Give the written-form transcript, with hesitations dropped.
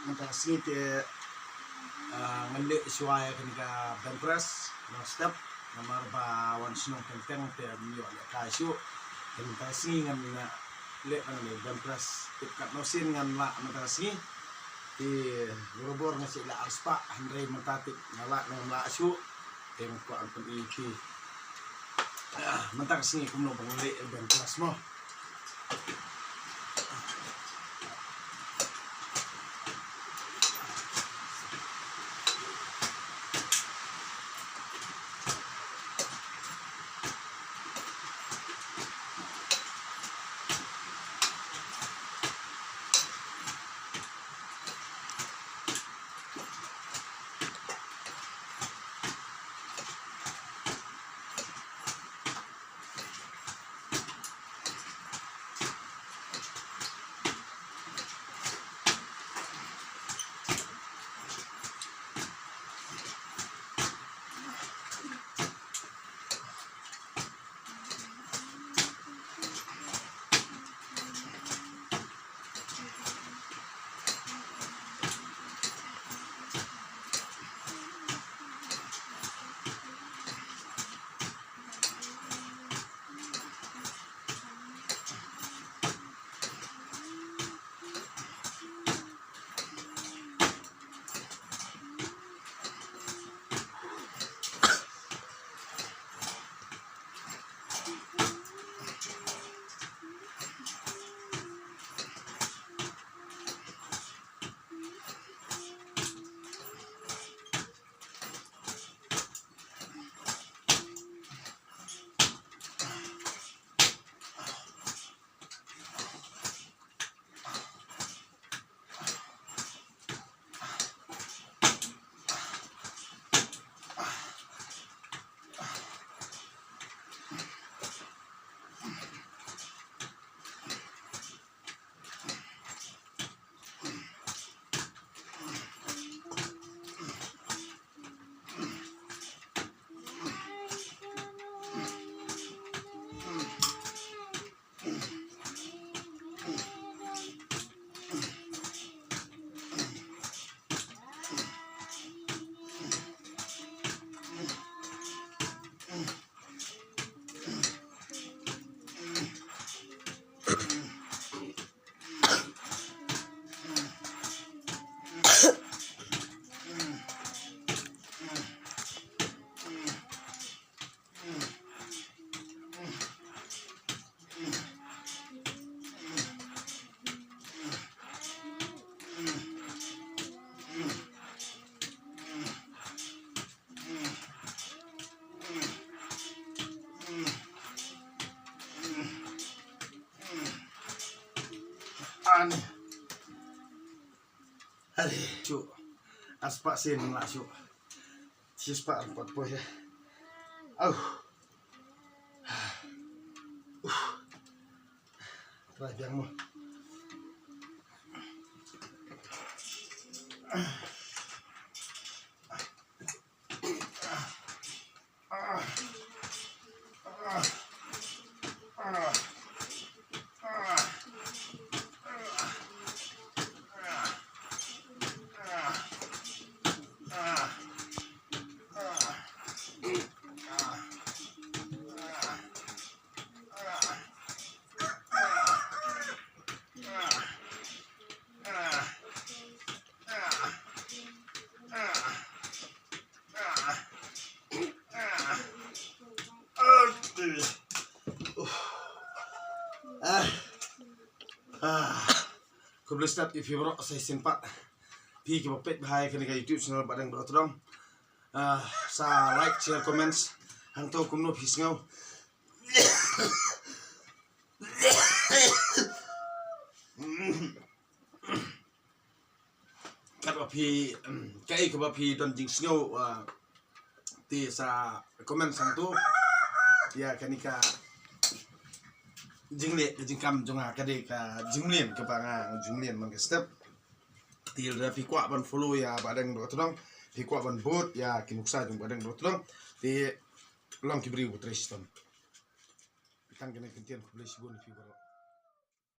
mentasi te ngalik suai kenika bench press no step nomor ba wan sinong tenteng te mio le kaisyu mentasi ngan le bench press kat nosin ngan la mentasi ti robor nasi la aspa handai mentatik ngala ngan la asu tem ko ampun iki mentasi kumno bangale bench press mo. Aduh, cuk, aspak sin lah cuk, sispak 40 ya. Terajang mu. Kau boleh start if you want saya sempat pergi ke bapet bahaya kena ke YouTube channel Badang Berotong. Sa like, share, comments, hantau kumno pisngau. Kat bapi kai ke bapi don jing sngau ti sa comment hantau ya kanika jingle jingkam jonga kade ka jinglen ke banga jinglen man ke step til da fi kwa ban follow ya Badang Berotong fi kwa ban bot ya kinuksa jong Badang Berotong ti long ki bri utreston tang kene kentian ku boleh sibun fi